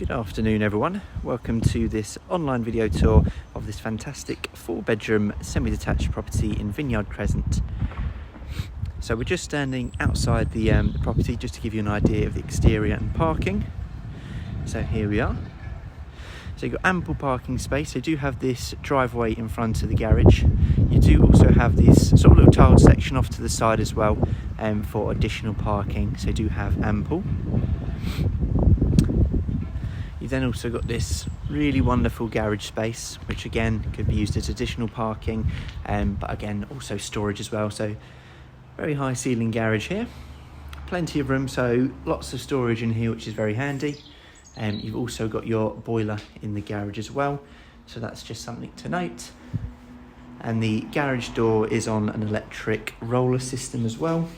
Good afternoon everyone, welcome to this online video tour of this fantastic 4-bedroom semi-detached property in Vineyard Crescent. So we're just standing outside the property just to give you an idea of the exterior and parking. So here we are. So you've got ample parking space. They do have this driveway in front of the garage. You do also have this sort of little tiled section off to the side as well for additional parking, so you do have ample. You've then also got this really wonderful garage space, which again could be used as additional parking, but again also storage as well. So very high ceiling garage here, plenty of room, so lots of storage in here, which is very handy. You've also got your boiler in the garage as well, so that's just something to note. And the garage door is on an electric roller system as well,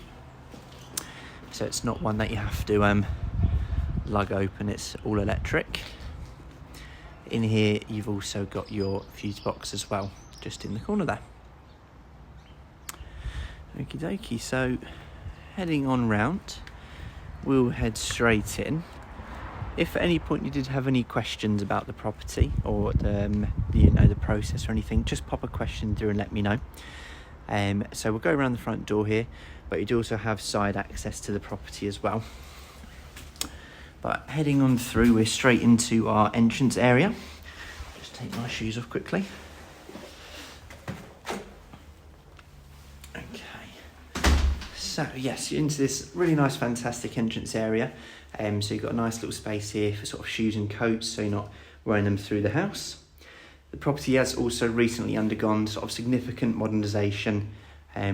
so it's not one that you have to lug open, it's all electric. In here you've also got your fuse box as well, just in the corner there. Okie dokie, so heading on round, we'll head straight in. If at any point you did have any questions about the property or the process or anything, just pop a question through and let me know. So we'll go around the front door here, but you do also have side access to the property as well. But heading on through, we're straight into our entrance area. Just take my shoes off quickly. Okay. So yes, you're into this really nice, fantastic entrance area. So you've got a nice little space here for sort of shoes and coats, so you're not wearing them through the house. The property has also recently undergone sort of significant modernisation,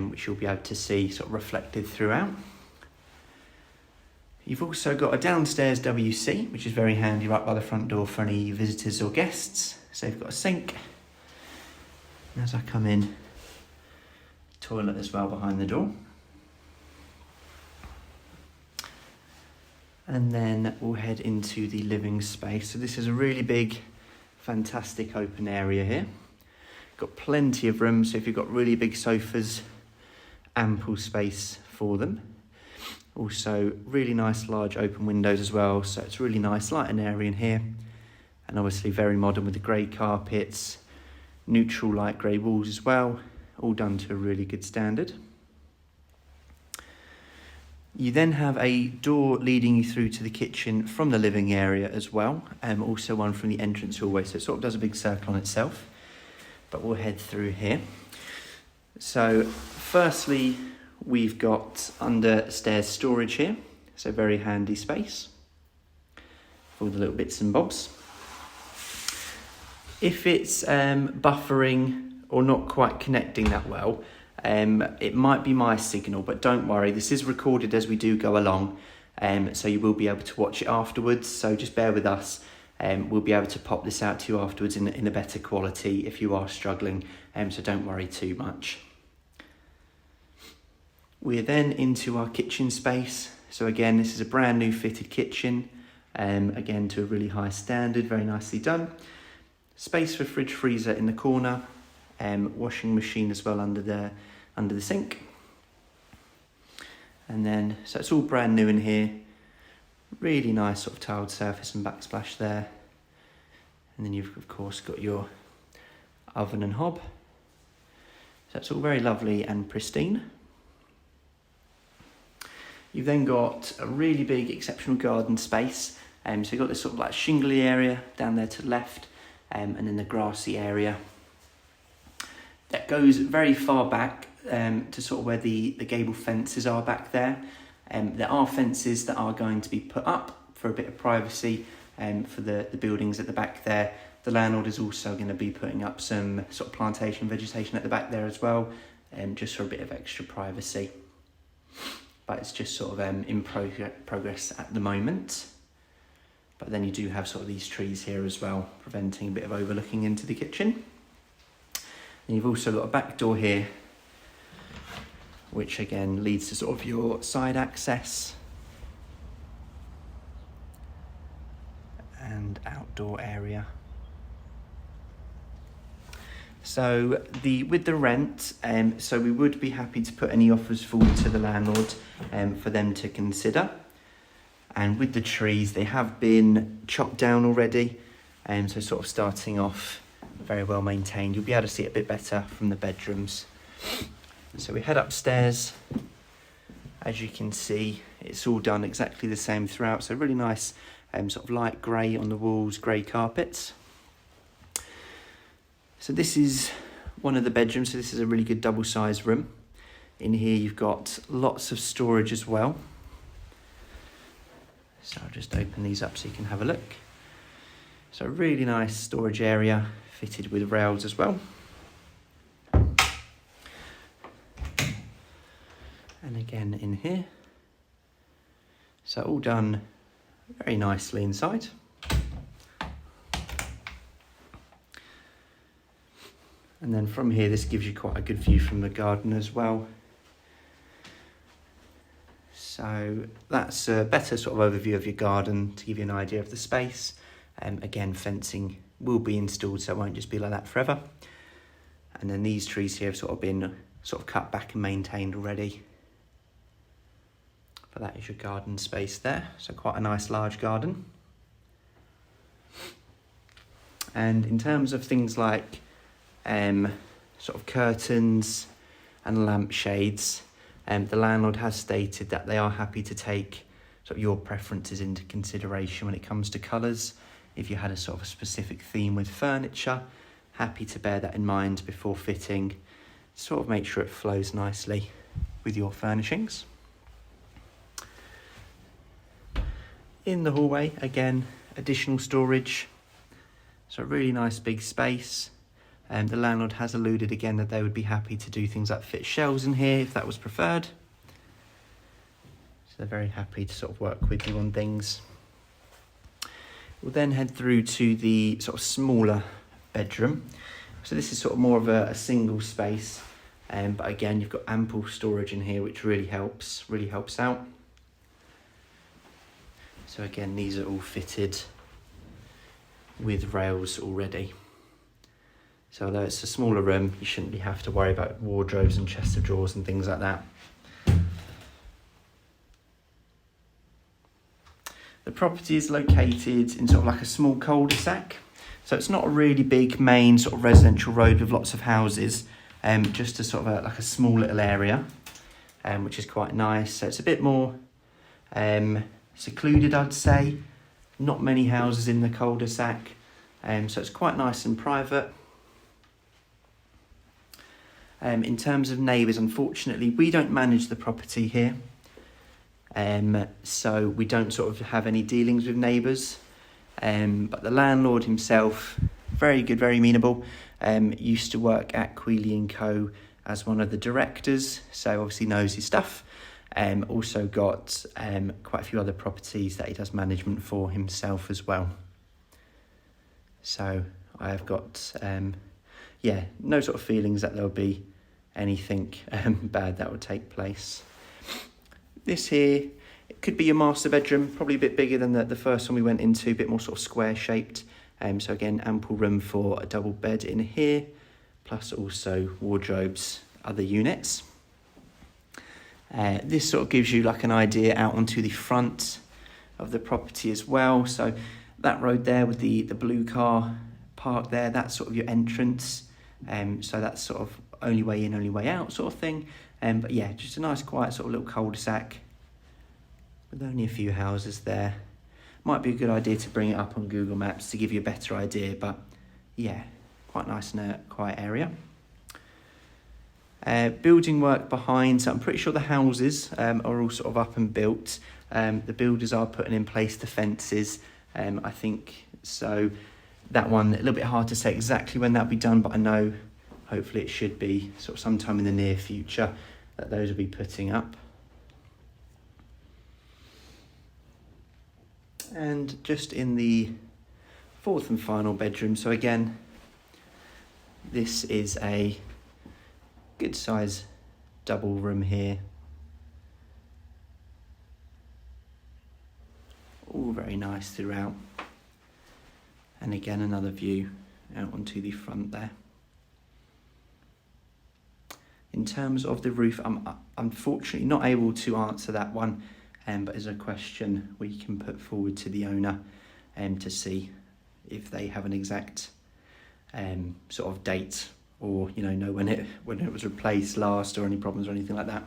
which you'll be able to see sort of reflected throughout. You've also got a downstairs WC, which is very handy right by the front door for any visitors or guests. So you've got a sink. And as I come in, toilet as well behind the door. And then we'll head into the living space. So this is a really big, fantastic open area here. Got plenty of room, so if you've got really big sofas, ample space for them. Also really nice large open windows as well, so it's really nice light and airy in here. And obviously very modern with the grey carpets, neutral light grey walls as well, all done to a really good standard. You then have a door leading you through to the kitchen from the living area as well, and also one from the entrance hallway, so it sort of does a big circle on itself. But we'll head through here. So firstly, we've got understairs storage here, so very handy space for all the little bits and bobs. If it's buffering or not quite connecting that well, it might be my signal, but don't worry, this is recorded as we do go along, so you will be able to watch it afterwards, so just bear with us. We'll be able to pop this out to you afterwards in a better quality if you are struggling, so don't worry too much. We're then into our kitchen space. So again, this is a brand new fitted kitchen, again to a really high standard, very nicely done. Space for fridge freezer in the corner, washing machine as well under the sink. And then, so it's all brand new in here. Really nice sort of tiled surface and backsplash there. And then you've of course got your oven and hob. So it's all very lovely and pristine. You've then got a really big exceptional garden space. So you've got this sort of like shingly area down there to the left, and then the grassy area. That goes very far back to sort of where the gable fences are back there. There are fences that are going to be put up for a bit of privacy for the buildings at the back there. The landlord is also going to be putting up some sort of plantation vegetation at the back there as well, just for a bit of extra privacy. But it's just sort of in progress at the moment. But then you do have sort of these trees here as well, preventing a bit of overlooking into the kitchen. And you've also got a back door here, which again leads to sort of your side access and outdoor area. So with the rent, so we would be happy to put any offers forward to the landlord for them to consider. And with the trees, they have been chopped down already, so sort of starting off very well maintained. You'll be able to see it a bit better from the bedrooms. So we head upstairs. As you can see, it's all done exactly the same throughout. So really nice sort of light grey on the walls, grey carpets. So this is one of the bedrooms. So this is a really good double-sized room. In here you've got lots of storage as well. So I'll just open these up so you can have a look. So a really nice storage area fitted with rails as well. And again in here. So all done very nicely inside. And then from here, this gives you quite a good view from the garden as well. So that's a better sort of overview of your garden to give you an idea of the space. Again, fencing will be installed, so it won't just be like that forever. And then these trees here have sort of been cut back and maintained already. But that is your garden space there. So quite a nice large garden. And in terms of things like sort of curtains and lampshades, the landlord has stated that they are happy to take sort of your preferences into consideration when it comes to colours. If you had a sort of a specific theme with furniture, happy to bear that in mind before fitting, sort of make sure it flows nicely with your furnishings. In the hallway, again, additional storage. So a really nice big space. The landlord has alluded again that they would be happy to do things like fit shelves in here if that was preferred. So they're very happy to sort of work with you on things. We'll then head through to the sort of smaller bedroom. So this is sort of more of a single space, but again, you've got ample storage in here, which really helps out. So again, these are all fitted with rails already. So although it's a smaller room, you shouldn't have to worry about wardrobes and chests of drawers and things like that. The property is located in sort of like a small cul-de-sac. So it's not a really big main sort of residential road with lots of houses, just a sort of like a small little area, which is quite nice. So it's a bit more secluded, I'd say. Not many houses in the cul-de-sac, so it's quite nice and private. In terms of neighbours, unfortunately, we don't manage the property here. So we don't sort of have any dealings with neighbours. But the landlord himself, very good, very amenable, used to work at Quealy & Co. as one of the directors, so obviously knows his stuff. Also got quite a few other properties that he does management for himself as well. So I have got, no sort of feelings that there'll be anything bad that will take place. This here, it could be your master bedroom, probably a bit bigger than the first one we went into, a bit more sort of square shaped. So again, ample room for a double bed in here, plus also wardrobes, other units. This sort of gives you like an idea out onto the front of the property as well. So that road there with the blue car parked there, that's sort of your entrance. So that's sort of only way in, only way out sort of thing. But yeah, just a nice quiet sort of little cul-de-sac with only a few houses there. Might be a good idea to bring it up on Google Maps to give you a better idea, but yeah, quite nice and a quiet area. Building work behind, so I'm pretty sure the houses are all sort of up and built. The builders are putting in place the fences, I think, so that one, a little bit hard to say exactly when that'll be done, but I know hopefully it should be sort of sometime in the near future that those will be putting up. And just in the fourth and final bedroom, so again, this is a good size double room here. All very nice throughout. And again, another view out onto the front there. In terms of the roof, I'm unfortunately not able to answer that one but as a question we can put forward to the owner to see if they have an exact sort of date, or know when it was replaced last, or any problems or anything like that.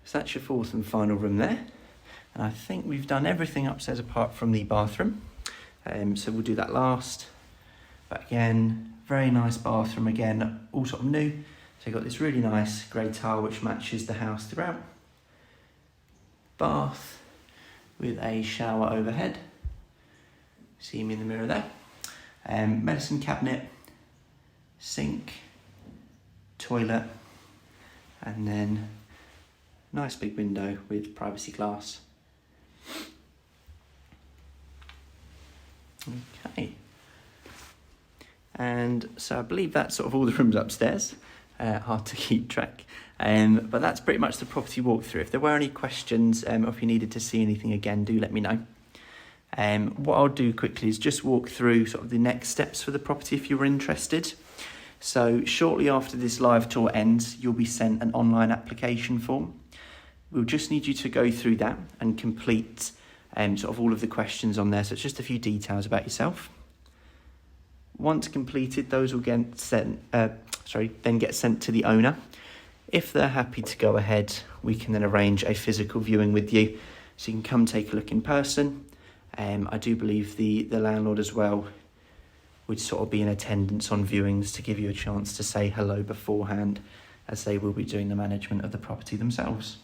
So that's your fourth and final room there, and I think we've done everything upstairs apart from the bathroom, so we'll do that last. But again, very nice bathroom, again all sort of new. So you've got this really nice grey tile which matches the house throughout. Bath with a shower overhead. See me in the mirror there. Medicine cabinet, sink, toilet, and then nice big window with privacy glass. Okay. And so I believe that's sort of all the rooms upstairs. Hard to keep track. But that's pretty much the property walkthrough. If there were any questions, or if you needed to see anything again, do let me know. What I'll do quickly is just walk through sort of the next steps for the property if you were interested. So shortly after this live tour ends, you'll be sent an online application form. We'll just need you to go through that and complete sort of all of the questions on there. So it's just a few details about yourself. Once completed, those will get sent, then get sent to the owner. If they're happy to go ahead, we can then arrange a physical viewing with you, so you can come take a look in person. I do believe the landlord as well would sort of be in attendance on viewings to give you a chance to say hello beforehand, as they will be doing the management of the property themselves.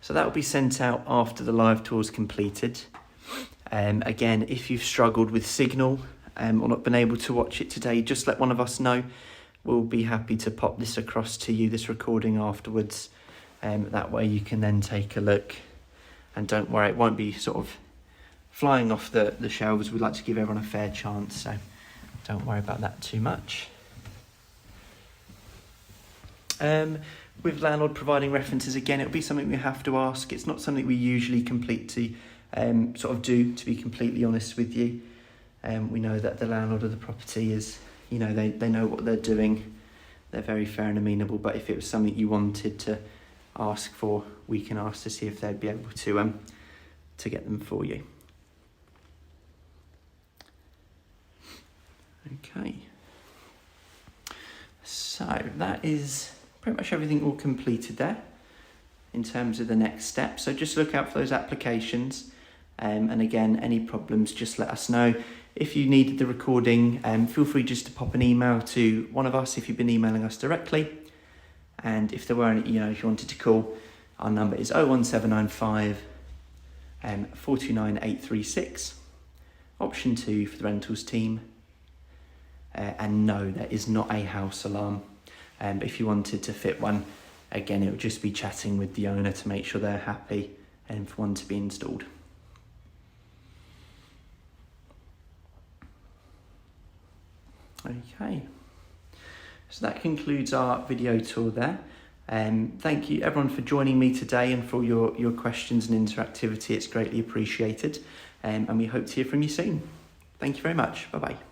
So that will be sent out after the live tour is completed. Again, if you've struggled with signal or not been able to watch it today, just let one of us know. We'll be happy to pop this across to you, this recording afterwards. That way you can then take a look, and don't worry, it won't be sort of flying off the shelves. We'd like to give everyone a fair chance, so don't worry about that too much. With landlord providing references, again, it'll be something we have to ask. It's not something we usually complete to sort of do, to be completely honest with you. We know that the landlord of the property is, they know what they're doing. They're very fair and amenable, but if it was something you wanted to ask for, we can ask to see if they'd be able to get them for you. Okay. So that is pretty much everything all completed there in terms of the next step. So just look out for those applications. And again, any problems, just let us know. If you needed the recording, feel free just to pop an email to one of us if you've been emailing us directly. And if there were any, if you wanted to call, our number is 01795 429 836. Option 2 for the rentals team. And no, there is not a house alarm. But if you wanted to fit one, again, it would just be chatting with the owner to make sure they're happy and for one to be installed. Okay, so that concludes our video tour there. Thank you everyone for joining me today and for your questions and interactivity. It's greatly appreciated, and we hope to hear from you soon. Thank you very much. Bye-bye.